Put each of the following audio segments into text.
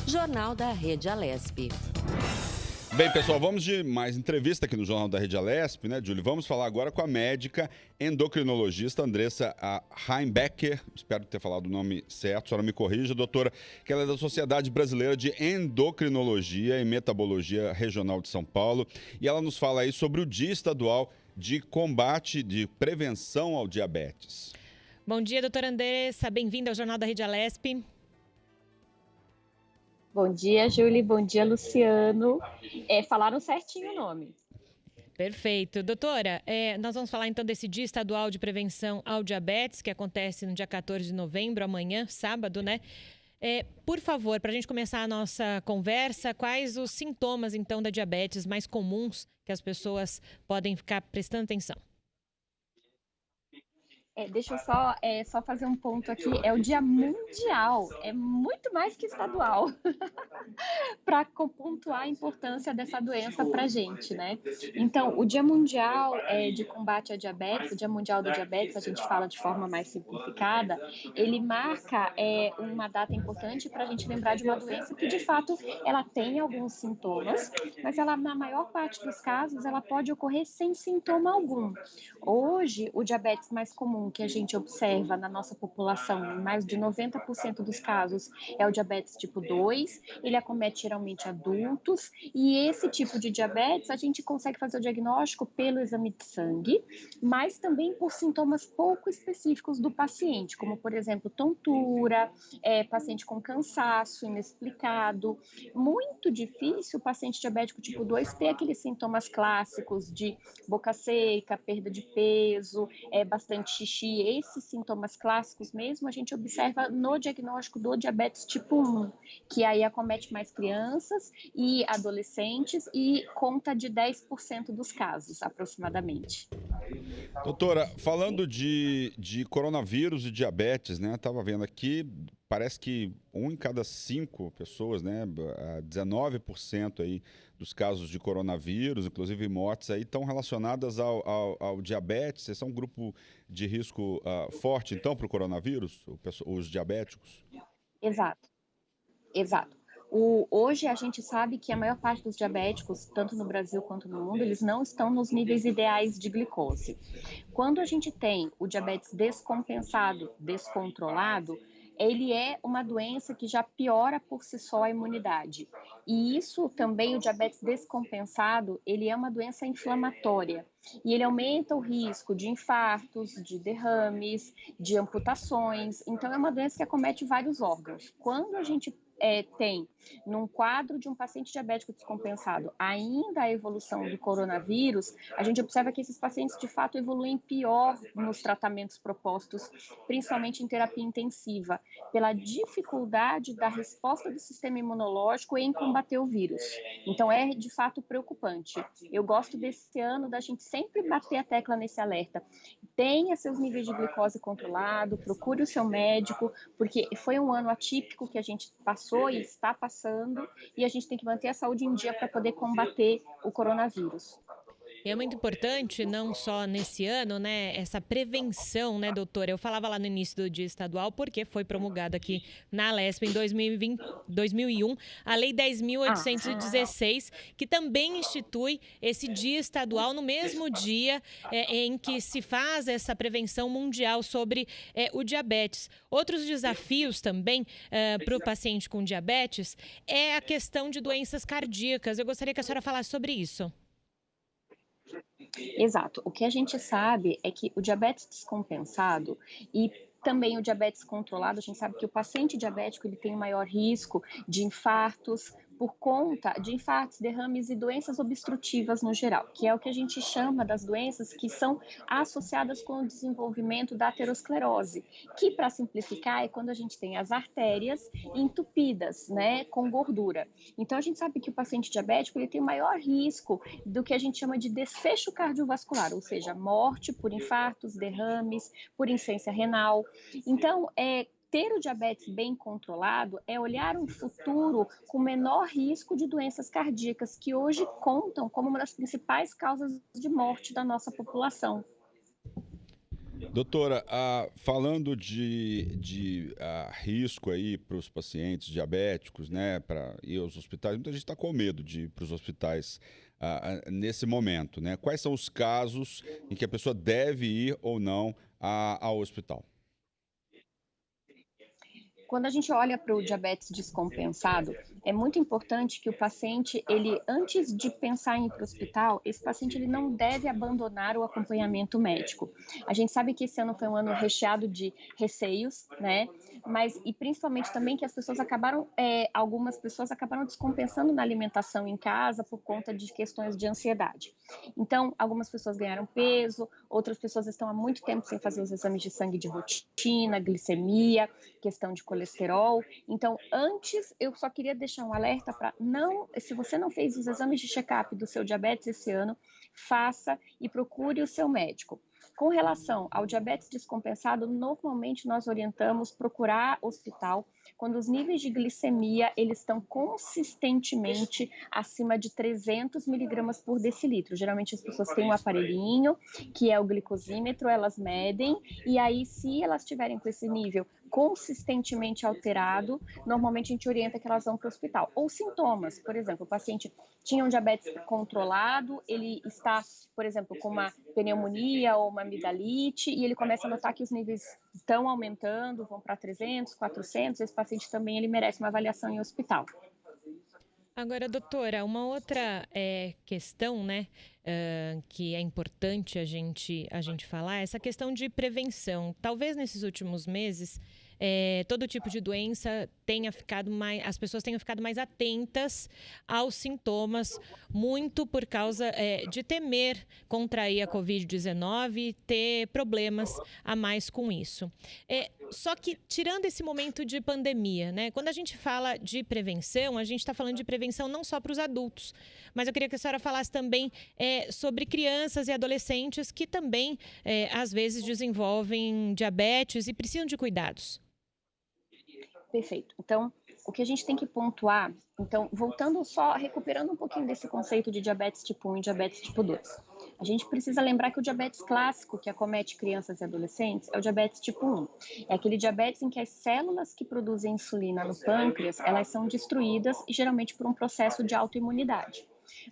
Jornal da Rede Alesp. Bem, pessoal, vamos de mais entrevista aqui no Jornal da Rede Alesp, né, Júlio? Vamos falar agora com a médica endocrinologista Andressa Heimbecker. Espero ter falado o nome certo, a senhora me corrija, doutora, que ela é da Sociedade Brasileira de Endocrinologia e Metabologia Regional de São Paulo. E ela nos fala aí sobre o Dia Estadual de Combate de Prevenção ao Diabetes. Bom dia, doutora Andressa. Bem-vinda ao Jornal da Rede Alesp. Bom dia, Júlia. Bom dia, Luciano. Falaram certinho o nome. Perfeito. Doutora, nós vamos falar então desse Dia Estadual de Prevenção ao Diabetes, que acontece no dia 14 de novembro, amanhã, sábado, né? Por favor, para a gente começar a nossa conversa, quais os sintomas então da diabetes mais comuns que as pessoas podem ficar prestando atenção? Deixa eu só fazer um ponto aqui. É o Dia Mundial, é muito mais que estadual, para pontuar a importância dessa doença para a gente, né? Então, o Dia Mundial de Combate à Diabetes, o Dia Mundial do Diabetes, a gente fala de forma mais simplificada, ele marca uma data importante para a gente lembrar de uma doença que, de fato, ela tem alguns sintomas, mas ela, na maior parte dos casos, ela pode ocorrer sem sintoma algum. Hoje, o diabetes mais comum que a gente observa na nossa população, em mais de 90% dos casos, é o diabetes tipo 2, ele acomete geralmente adultos, e esse tipo de diabetes a gente consegue fazer o diagnóstico pelo exame de sangue, mas também por sintomas pouco específicos do paciente, como, por exemplo, tontura, paciente com cansaço inexplicado. Muito difícil o paciente diabético tipo 2 ter aqueles sintomas clássicos de boca seca, perda de peso, bastante xixi. Esses sintomas clássicos mesmo a gente observa no diagnóstico do diabetes tipo 1, que aí acomete mais crianças e adolescentes e conta de 10% dos casos, aproximadamente. Doutora, falando de coronavírus e diabetes, né? Estava vendo aqui, parece que 1 em cada 5 pessoas, né? 19% aí dos casos de coronavírus, inclusive mortes, aí estão relacionadas ao diabetes. Vocês são um grupo de risco forte, então, para o coronavírus, os diabéticos? Exato. Hoje a gente sabe que a maior parte dos diabéticos, tanto no Brasil quanto no mundo, eles não estão nos níveis ideais de glicose. Quando a gente tem o diabetes descompensado, descontrolado, ele é uma doença que já piora por si só a imunidade. E isso também, o diabetes descompensado, ele é uma doença inflamatória. E ele aumenta o risco de infartos, de derrames, de amputações. Então, é uma doença que acomete vários órgãos. Quando a gente tem, num quadro de um paciente diabético descompensado, ainda a evolução do coronavírus, a gente observa que esses pacientes, de fato, evoluem pior nos tratamentos propostos, principalmente em terapia intensiva, pela dificuldade da resposta do sistema imunológico em combater o vírus. Então, é, de fato, preocupante. Eu gosto desse ano da gente sempre bater a tecla nesse alerta. Tenha seus níveis de glicose controlado, procure o seu médico, porque foi um ano atípico que a gente passou e está passando, e a gente tem que manter a saúde em dia para poder combater o coronavírus. É muito importante, não só nesse ano, né, essa prevenção, né, doutora? Eu falava lá no início do Dia Estadual, porque foi promulgada aqui na Alesp em 2001, a Lei 10.816, que também institui esse Dia Estadual no mesmo dia em que se faz essa prevenção mundial sobre o diabetes. Outros desafios também para o paciente com diabetes é a questão de doenças cardíacas. Eu gostaria que a senhora falasse sobre isso. Exato. O que a gente sabe é que o diabetes descompensado e também o diabetes controlado, a gente sabe que o paciente diabético ele tem um maior risco de infartos, por conta de infartos, derrames e doenças obstrutivas no geral, que é o que a gente chama das doenças que são associadas com o desenvolvimento da aterosclerose, que, para simplificar, é quando a gente tem as artérias entupidas, né, com gordura. Então, a gente sabe que o paciente diabético ele tem o maior risco do que a gente chama de desfecho cardiovascular, ou seja, morte por infartos, derrames, por insuficiência renal. Então, ter o diabetes bem controlado é olhar um futuro com menor risco de doenças cardíacas, que hoje contam como uma das principais causas de morte da nossa população. Doutora, falando de risco aí para os pacientes diabéticos, né, para ir aos hospitais, muita gente está com medo de ir para os hospitais nesse momento, né? Quais são os casos em que a pessoa deve ir ou não ao hospital? Quando a gente olha para o diabetes descompensado, é muito importante que o paciente, ele, antes de pensar em ir para o hospital, esse paciente ele não deve abandonar o acompanhamento médico. A gente sabe que esse ano foi um ano recheado de receios, né? Mas e principalmente também que as pessoas acabaram, algumas pessoas acabaram descompensando na alimentação em casa por conta de questões de ansiedade. Então, algumas pessoas ganharam peso, outras pessoas estão há muito tempo sem fazer os exames de sangue de rotina, glicemia, questão de colesterol. Então, antes, eu só queria deixar um alerta para não, se você não fez os exames de check-up do seu diabetes esse ano, faça e procure o seu médico. Com relação ao diabetes descompensado, normalmente nós orientamos procurar hospital quando os níveis de glicemia eles estão consistentemente acima de 300 miligramas por decilitro. Geralmente as pessoas têm um aparelhinho, que é o glicosímetro, elas medem, e aí se elas estiverem com esse nível consistentemente alterado, normalmente a gente orienta que elas vão para o hospital. Ou sintomas, por exemplo, o paciente tinha um diabetes controlado, ele está, por exemplo, com uma pneumonia ou uma amidalite, e ele começa a notar que os níveis estão aumentando, vão para 300, 400, esse paciente também ele merece uma avaliação em hospital. Agora, doutora, uma outra questão, né, que é importante a gente falar, é essa questão de prevenção. Talvez nesses últimos meses, todo tipo de doença tenha ficado mais, as pessoas tenham ficado mais atentas aos sintomas, muito por causa de temer contrair a Covid-19 e ter problemas a mais com isso. Só que, tirando esse momento de pandemia, né, quando a gente fala de prevenção, a gente está falando de prevenção não só para os adultos, mas eu queria que a senhora falasse também sobre crianças e adolescentes que também, às vezes, desenvolvem diabetes e precisam de cuidados. Perfeito. Então, o que a gente tem que pontuar, então, voltando só, recuperando um pouquinho desse conceito de diabetes tipo 1 e diabetes tipo 2. A gente precisa lembrar que o diabetes clássico que acomete crianças e adolescentes é o diabetes tipo 1. É aquele diabetes em que as células que produzem insulina no pâncreas, elas são destruídas, geralmente por um processo de autoimunidade.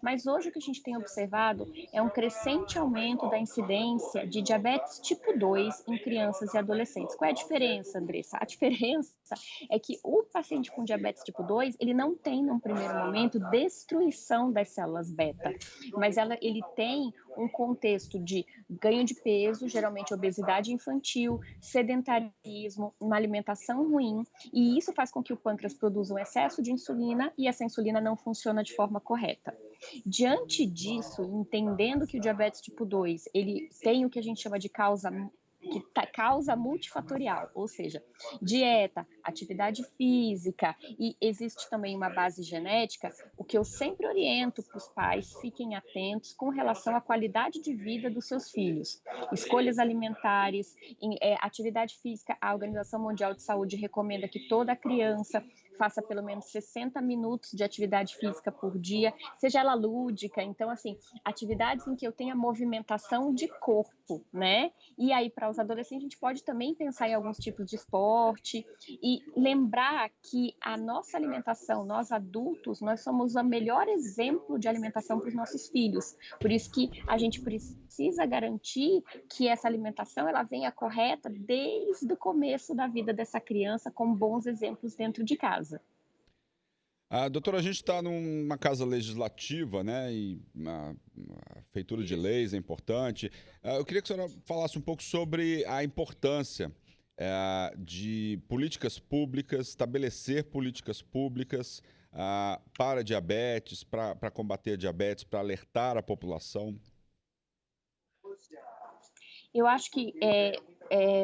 Mas hoje o que a gente tem observado é um crescente aumento da incidência de diabetes tipo 2 em crianças e adolescentes. Qual é a diferença, Andressa? A diferença é que o paciente com diabetes tipo 2, ele não tem, num primeiro momento, destruição das células beta, mas ele tem um contexto de ganho de peso, geralmente obesidade infantil, sedentarismo, uma alimentação ruim, e isso faz com que o pâncreas produza um excesso de insulina e essa insulina não funciona de forma correta. Diante disso, entendendo que o diabetes tipo 2, ele tem o que a gente chama de causa multifatorial, ou seja, dieta, atividade física e existe também uma base genética, o que eu sempre oriento para os pais, fiquem atentos com relação à qualidade de vida dos seus filhos. Escolhas alimentares, atividade física, a Organização Mundial de Saúde recomenda que toda criança faça pelo menos 60 minutos de atividade física por dia, seja ela lúdica, então assim, atividades em que eu tenha movimentação de corpo, né? E aí para os adolescentes a gente pode também pensar em alguns tipos de esporte e lembrar que a nossa alimentação, nós adultos, nós somos o melhor exemplo de alimentação para os nossos filhos. Por isso que a gente precisa garantir que essa alimentação ela venha correta desde o começo da vida dessa criança com bons exemplos dentro de casa. Doutora, a gente está numa casa legislativa, né? E a feitura de leis é importante. Eu queria que a senhora falasse um pouco sobre a importância de políticas públicas, estabelecer políticas públicas para diabetes, para combater a diabetes, para alertar a população. Eu acho que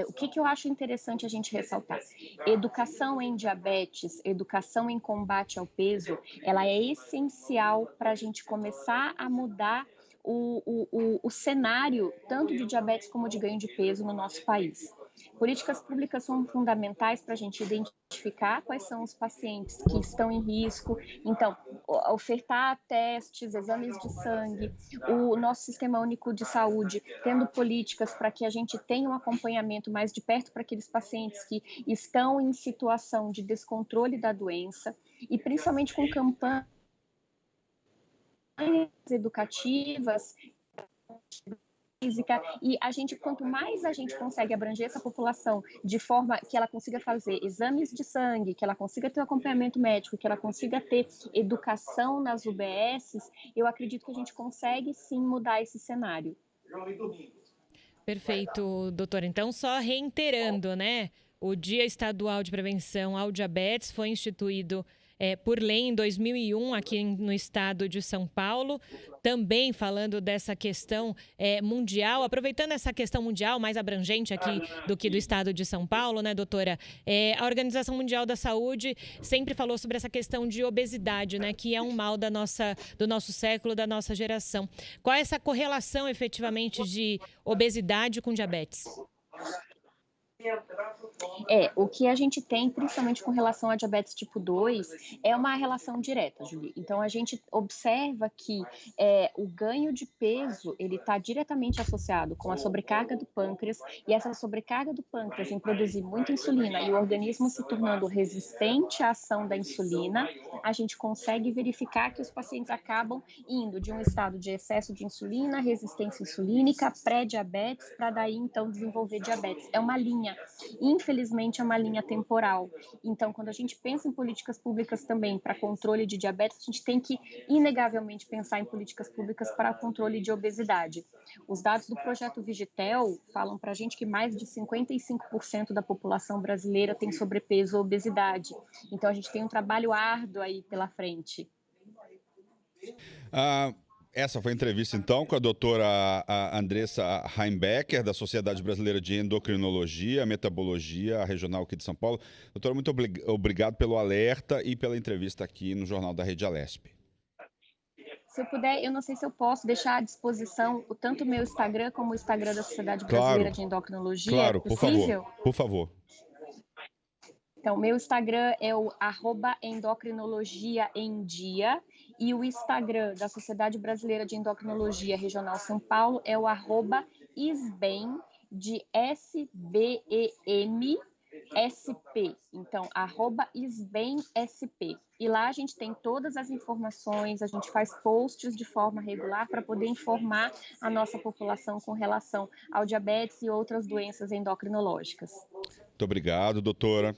o que eu acho interessante a gente ressaltar? Educação em diabetes, educação em combate ao peso, ela é essencial para a gente começar a mudar o cenário, tanto de diabetes como de ganho de peso no nosso país. Políticas públicas são fundamentais para a gente identificar quais são os pacientes que estão em risco. Então, ofertar testes, exames de sangue, o nosso Sistema Único de Saúde tendo políticas para que a gente tenha um acompanhamento mais de perto para aqueles pacientes que estão em situação de descontrole da doença, e principalmente com campanhas educativas, física, e quanto mais a gente consegue abranger essa população de forma que ela consiga fazer exames de sangue, que ela consiga ter um acompanhamento médico, que ela consiga ter educação nas UBSs, eu acredito que a gente consegue sim mudar esse cenário. Perfeito, doutora. Então, só reiterando, né? O Dia Estadual de Prevenção ao Diabetes foi instituído por lei em 2001 aqui no estado de São Paulo. Também falando dessa questão mundial, aproveitando essa questão mundial mais abrangente aqui do que do estado de São Paulo, né, doutora? A Organização Mundial da Saúde sempre falou sobre essa questão de obesidade, né, que é um mal do nosso século, da nossa geração. Qual é essa correlação efetivamente de obesidade com diabetes? O que a gente tem, principalmente com relação a diabetes tipo 2, é uma relação direta, Julie. Então, a gente observa que o ganho de peso, ele está diretamente associado com a sobrecarga do pâncreas, e essa sobrecarga do pâncreas em produzir muita insulina e o organismo se tornando resistente à ação da insulina, a gente consegue verificar que os pacientes acabam indo de um estado de excesso de insulina, resistência insulínica, pré-diabetes, para daí, então, desenvolver diabetes. É uma linha. Infelizmente, é uma linha temporal. Então, quando a gente pensa em políticas públicas também para controle de diabetes, a gente tem que, inegavelmente, pensar em políticas públicas para controle de obesidade. Os dados do projeto Vigitel falam para a gente que mais de 55% da população brasileira tem sobrepeso ou obesidade. Então, a gente tem um trabalho árduo aí pela frente. Essa foi a entrevista, então, com a doutora Andressa Heimbecker, da Sociedade Brasileira de Endocrinologia, Metabologia, a regional aqui de São Paulo. Doutora, muito obrigado pelo alerta e pela entrevista aqui no Jornal da Rede Alesp. Se eu puder, eu não sei se eu posso deixar à disposição tanto o meu Instagram como o Instagram da Sociedade Brasileira de Endocrinologia. Claro, é possível? Por favor. Então, meu Instagram é o @endocrinologiaemdia, e o Instagram da Sociedade Brasileira de Endocrinologia Regional São Paulo é o @isbem, de SBEM, SP. Então, @isbemsp. E lá a gente tem todas as informações, a gente faz posts de forma regular para poder informar a nossa população com relação ao diabetes e outras doenças endocrinológicas. Muito obrigado, doutora.